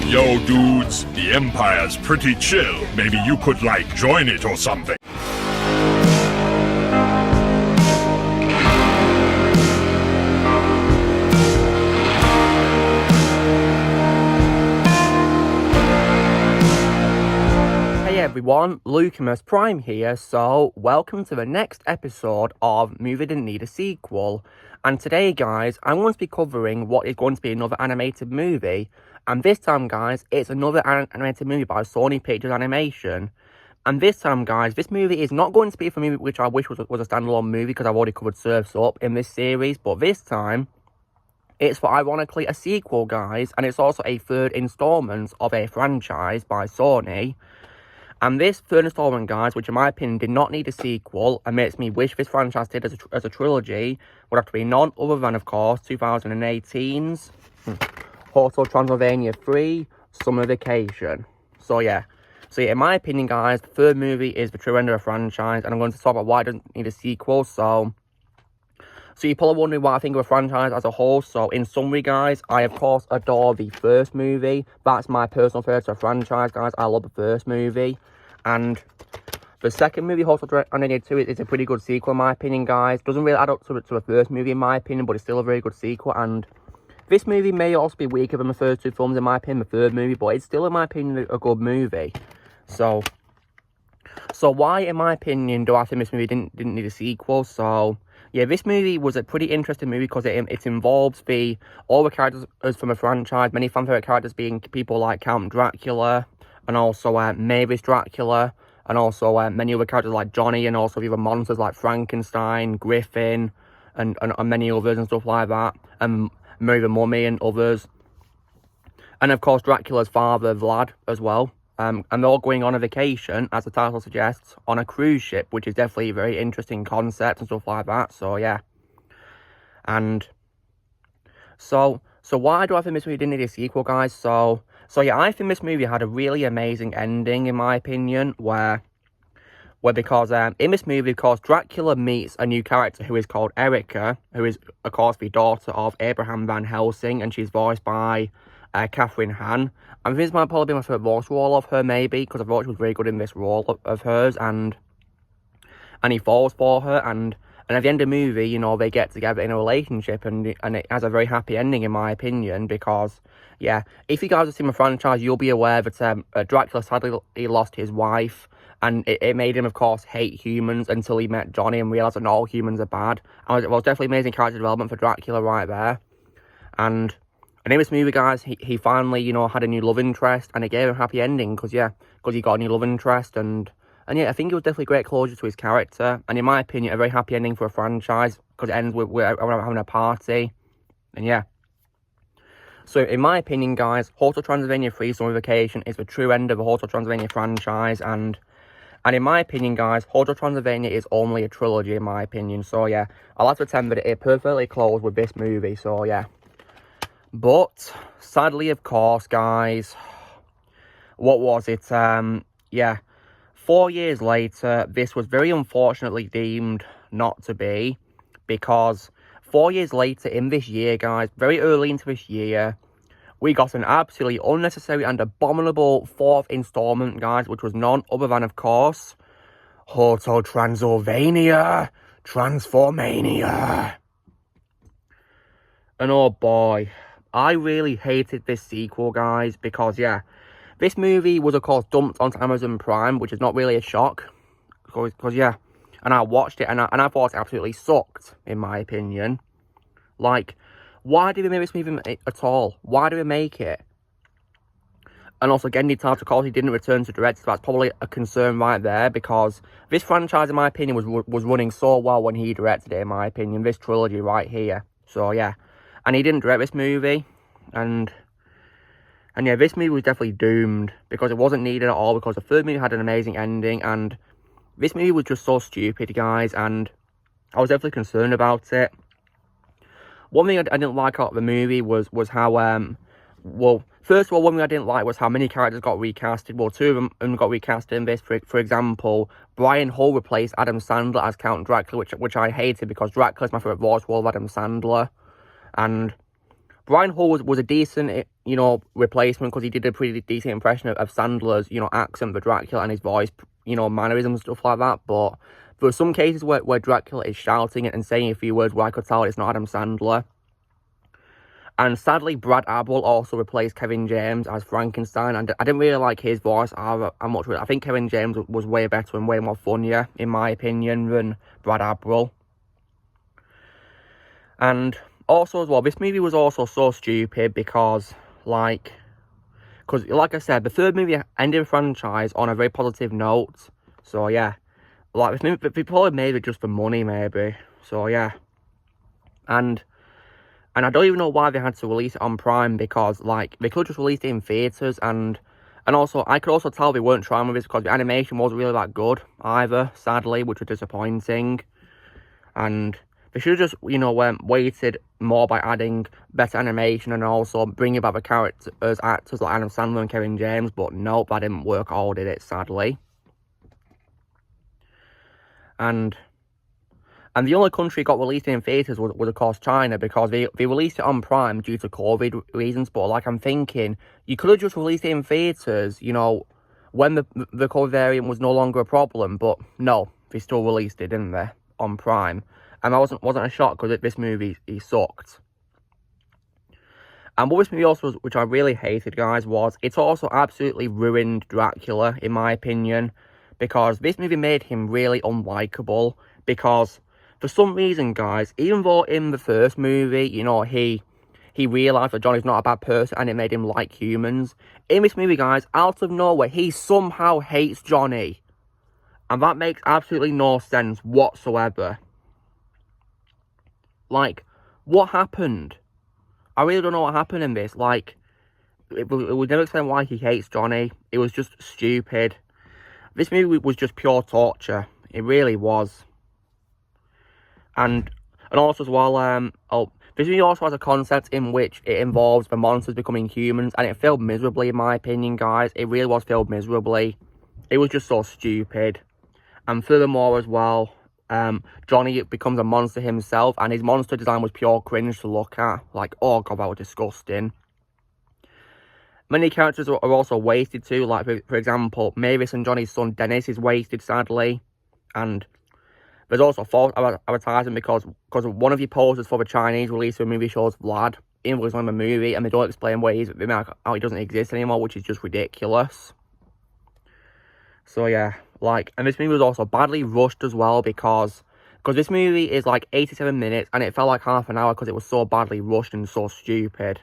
Yo, dudes, the Empire's pretty chill. Maybe you could, join it or something. Hey everyone, Lucamus Prime here, so welcome to the next episode of Movie Didn't Need a Sequel. And today, guys, I'm going to be covering what is going to be another animated movie. And this time, guys, it's another animated movie by Sony Pictures Animation. And this time, guys, this movie is not going to be for me, which I wish was a standalone movie, because I've already covered Surf's Up in this series. But this time, it's for, ironically, a sequel, guys. And it's also a third installment of a franchise by Sony. And this third installment, guys, which in my opinion did not need a sequel and makes me wish this franchise did as a trilogy, would have to be none other than, of course, 2018's Hotel Transylvania 3, Summer Vacation. So yeah, in my opinion, guys, the third movie is the true end of the franchise, and I'm going to talk about why it doesn't need a sequel. So you're probably wondering what I think of the franchise as a whole. So in summary, guys, I of course adore the first movie. That's my personal favourite to the franchise, guys. I love the first movie. And the second movie, Hotel Transylvania 2, is a pretty good sequel in my opinion, guys. Doesn't really add up to the first movie in my opinion, but it's still a very good sequel. And this movie may also be weaker than the first two films in my opinion, the third movie, but it's still in my opinion a good movie. So why, in my opinion, do I think this movie didn't need a sequel? So yeah, this movie was a pretty interesting movie because it involves all the characters from the franchise, many fan favorite characters being people like Count Dracula, and also Mavis Dracula, and also many other characters like Johnny, and also the other monsters like Frankenstein, Griffin, and many others and stuff like that, and Mary the Mummy and others. And of course Dracula's father, Vlad, as well. And they're all going on a vacation, as the title suggests, on a cruise ship, which is definitely a very interesting concept and stuff like that. So yeah. And so why do I think this movie didn't need a sequel, guys? So yeah, I think this movie had a really amazing ending, in my opinion, where because in this movie, of course, Dracula meets a new character who is called Erica, who is, of course, the daughter of Abraham Van Helsing, and she's voiced by Catherine Hahn. And this might probably be my favourite voice role of her, maybe, because I thought she was very good in this role of hers, and he falls for her, and at the end of the movie, you know, they get together in a relationship, and it has a very happy ending, in my opinion, because, yeah, if you guys have seen the franchise, you'll be aware that Dracula sadly he lost his wife, and it made him, of course, hate humans until he met Johnny and realised that not all humans are bad. And it was definitely amazing character development for Dracula right there. And in this movie, guys, he finally, you know, had a new love interest, and it gave him a happy ending, because he got a new love interest, and yeah, I think it was definitely great closure to his character, and in my opinion, a very happy ending for a franchise, because it ends with everyone having a party, and yeah. So, in my opinion, guys, Hotel Transylvania 3 Summer Vacation is the true end of the Hotel Transylvania franchise, and in my opinion, guys, Hotel Transylvania is only a trilogy, in my opinion, so yeah, I'll have to attend that it perfectly closed with this movie, so yeah. But, sadly, of course, guys, what was it, yeah, 4 years later, this was very unfortunately deemed not to be, because 4 years later in this year, guys, very early into this year, we got an absolutely unnecessary and abominable fourth installment, guys, which was none other than, of course, Hotel Transylvania, Transformania. And oh boy, I really hated this sequel, guys, because, yeah, this movie was, of course, dumped onto Amazon Prime, which is not really a shock, because yeah, and I watched it, and I thought it absolutely sucked, in my opinion. Like, why did we make this movie at all? Why do we make it? And also, again, of course, he didn't return to direct, so that's probably a concern right there, because this franchise, in my opinion, was running so well when he directed it, in my opinion, this trilogy right here. So, yeah, and he didn't direct this movie, and yeah, this movie was definitely doomed, because it wasn't needed at all, because the third movie had an amazing ending, and this movie was just so stupid, guys, and I was definitely concerned about it. One thing I didn't like about the movie was how, well, first of all, one thing I didn't like was how many characters got recasted. Well, two of them got recasted in this. For example, Brian Hull replaced Adam Sandler as Count Dracula, which I hated, because Dracula's my favourite voice role of Adam Sandler. And Brian Hull was a decent, replacement, because he did a pretty decent impression of Sandler's, accent for Dracula and his voice, mannerisms and stuff like that. But there were some cases where Dracula is shouting and saying a few words where I could tell it's not Adam Sandler. And sadly, Brad Abel also replaced Kevin James as Frankenstein, and I didn't really like his voice either. I think Kevin James was way better and way more funnier, in my opinion, than Brad Abel. And also as well, this movie was also so stupid because like I said, the third movie ended the franchise on a very positive note. So yeah, like this movie, they probably made it just for money, maybe. So yeah, and I don't even know why they had to release it on Prime, because like they could just release it in theaters, and also I could also tell they weren't trying with this because the animation wasn't really that good either, sadly, which was disappointing. And they should have just, waited more by adding better animation and also bringing back the characters, actors like Adam Sandler and Kevin James, but nope, that didn't work at all, did it, sadly. And the only country it got released in theatres was of course China, because they released it on Prime due to COVID reasons. But like, I'm thinking, you could have just released it in theatres, when the COVID variant was no longer a problem. But no, they still released it, didn't they, on Prime? And that wasn't a shock, because this movie, he sucked. And what this movie also was, which I really hated, guys, was it's also absolutely ruined Dracula, in my opinion, because this movie made him really unlikable. Because for some reason, guys, even though in the first movie, he realised that Johnny's not a bad person and it made him like humans, in this movie, guys, out of nowhere, he somehow hates Johnny. And that makes absolutely no sense whatsoever. Like, what happened? I really don't know what happened in this. Like, it would never explain why he hates Johnny. It was just stupid. This movie was just pure torture. It really was. And also as well, this movie also has a concept in which it involves the monsters becoming humans, and it failed miserably, in my opinion, guys. It really was failed miserably. It was just so stupid. And furthermore as well, Johnny becomes a monster himself, and his monster design was pure cringe to look at. Like, oh god, that was disgusting. Many characters are also wasted too. Like, for example, Mavis and Johnny's son Dennis is wasted, sadly. And there's also false advertising because one of the posters for the Chinese release of a movie shows Vlad, even though he's on the movie, and they don't explain where he's, how he doesn't exist anymore, which is just ridiculous. So yeah, like, and this movie was also badly rushed as well, because this movie is like 87 minutes, and it felt like half an hour because it was so badly rushed and so stupid.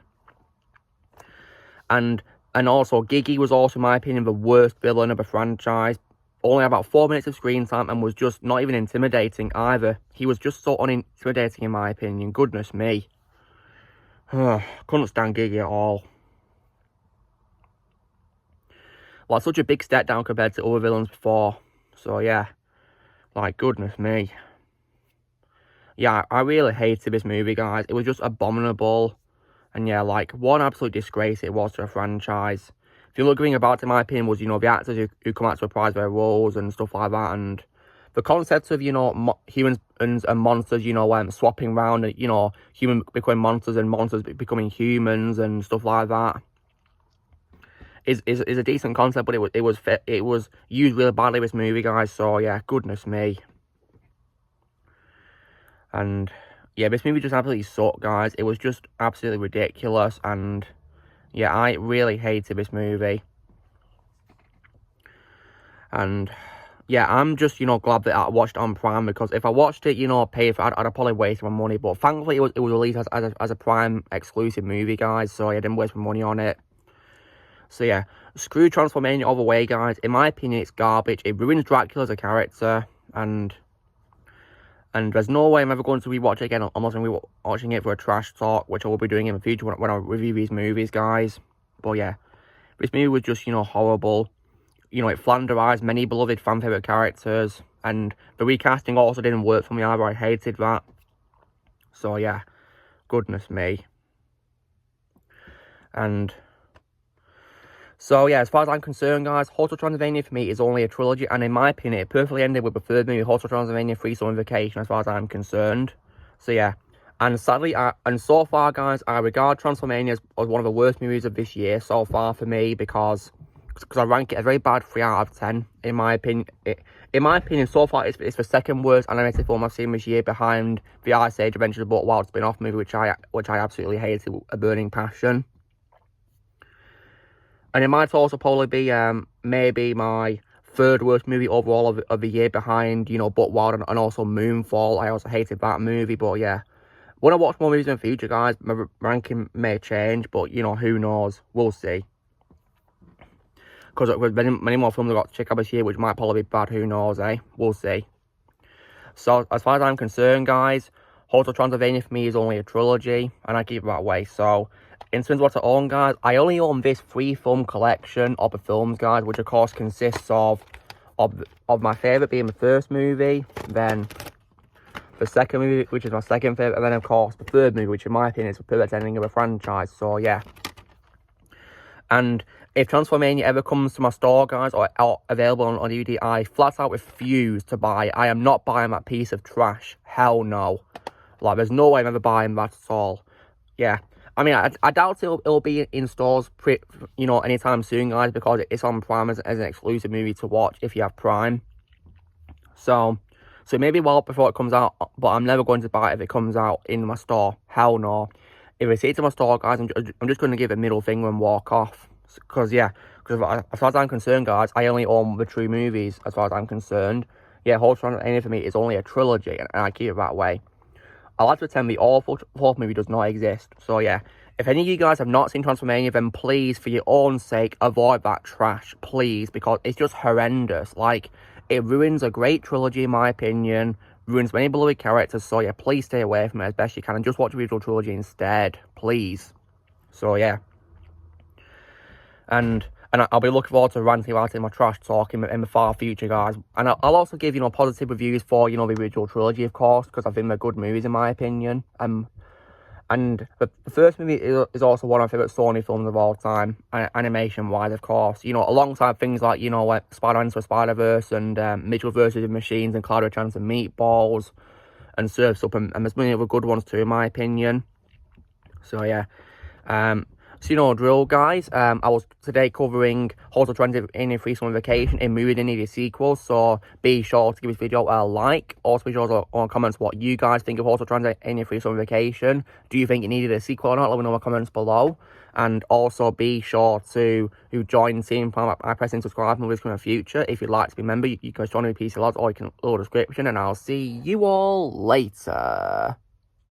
And also, Gigi was also, in my opinion, the worst villain of the franchise. Only about 4 minutes of screen time, and was just not even intimidating either. He was just so unintimidating, in my opinion. Goodness me. Couldn't stand Gigi at all. Like, such a big step down compared to other villains before. So yeah, like, goodness me. Yeah, I really hated this movie, guys. It was just abominable. And yeah, like, what an absolute disgrace it was to the franchise. The only good thing about it, in my opinion, was, the actors who come out to reprise their roles and stuff like that. And the concept of, humans and monsters, swapping around, human becoming monsters and monsters becoming humans and stuff like that is a decent concept, but it was used really badly in this movie, guys. So yeah, goodness me. And yeah, this movie just absolutely sucked, guys. It was just absolutely ridiculous, and yeah, I really hated this movie. And yeah, I'm just, glad that I watched it on Prime, because if I watched it, paid for it, I'd have probably wasted my money. But thankfully, it was released as a Prime exclusive movie, guys, so I didn't waste my money on it. So yeah, screw Transylvania all the way, guys. In my opinion, it's garbage. It ruins Dracula as a character, and there's no way I'm ever going to rewatch it again unless I'm watching it for a trash talk, which I will be doing in the future when I review these movies, guys. But yeah, this movie was just, horrible. It flanderized many beloved fan favourite characters, and the recasting also didn't work for me either. I hated that. So yeah, goodness me. And so yeah, as far as I'm concerned, guys, Hotel Transylvania for me is only a trilogy, and in my opinion, it perfectly ended with the third movie, Hotel Transylvania 3 Summer Vacation, as far as I'm concerned. So yeah, And sadly, and so far, guys, I regard Transylvania as one of the worst movies of this year so far for me because I rank it a very bad 3 out of 10 in my opinion. In my opinion, so far it's the second worst animated film I've seen this year, behind the Ice Age Adventures of Buck Wild spin-off movie, which I absolutely hated with a burning passion. And it might also probably be maybe my third worst movie overall of the year, behind, you know, Buck Wild and also Moonfall. I also hated that movie, but yeah. When I watch more movies in the future, guys, my ranking may change, but, you know, who knows? We'll see. Because with many more films I've got to check out this year, which might probably be bad, who knows, eh? We'll see. So, as far as I'm concerned, guys, Hotel Transylvania for me is only a trilogy, and I keep it that way. So, in terms of what I own, guys, I only own this 3-film collection of the films, guys, which of course consists of my favourite being the first movie, then the second movie, which is my second favourite, and then of course the third movie, which in my opinion is the perfect ending of a franchise. So yeah. And if Transylvania ever comes to my store, guys, or available on DVD, I flat out refuse to buy it. I am not buying that piece of trash. Hell no. Like, there's no way I'm ever buying that at all. Yeah. I mean, I doubt it'll be in stores, you know, anytime soon, guys, because it's on Prime as an exclusive movie to watch if you have Prime. So maybe well before it comes out, but I'm never going to buy it if it comes out in my store. Hell no. If I see it in my store, guys, I'm just going to give it a middle finger and walk off. Because as far as I'm concerned, guys, I only own the true movies, as far as I'm concerned. Yeah, Hotel Transylvania for me is only a trilogy, and I keep it that way. I like to pretend the awful fourth movie does not exist. So yeah, if any of you guys have not seen Transylvania, then please, for your own sake, avoid that trash, please, because it's just horrendous. Like, it ruins a great trilogy, in my opinion, ruins many beloved characters, so yeah, please stay away from it as best you can, and just watch the original trilogy instead, please. So yeah. And I'll be looking forward to ranting about it in my trash talk in the far future, guys. And I'll also give, you know, positive reviews for, you know, the original trilogy, of course, because I think they're good movies, in my opinion. And the first movie is also one of my favourite Sony films of all time, animation-wise, of course. You know, alongside things like, you know, like Spider-Man Into the Spider-Verse and Mitchell vs. the Machines and Cloud Chance and Meatballs and Surf's Up, and there's many other good ones too, in my opinion. So, yeah. So, you know, drill, guys. I was today covering Hotel Transylvania Free Summer Vacation in Movie Didn't Need a Sequel, so be sure to give this video a like. Also, be sure to comment what you guys think of Hotel Transylvania Free Summer Vacation. Do you think it needed a sequel or not? Let me know in the comments below. And also be sure to join the team by pressing subscribe and in the future. If you'd like to be a member, you can join me PC Lads, or you can load the description, and I'll see you all later.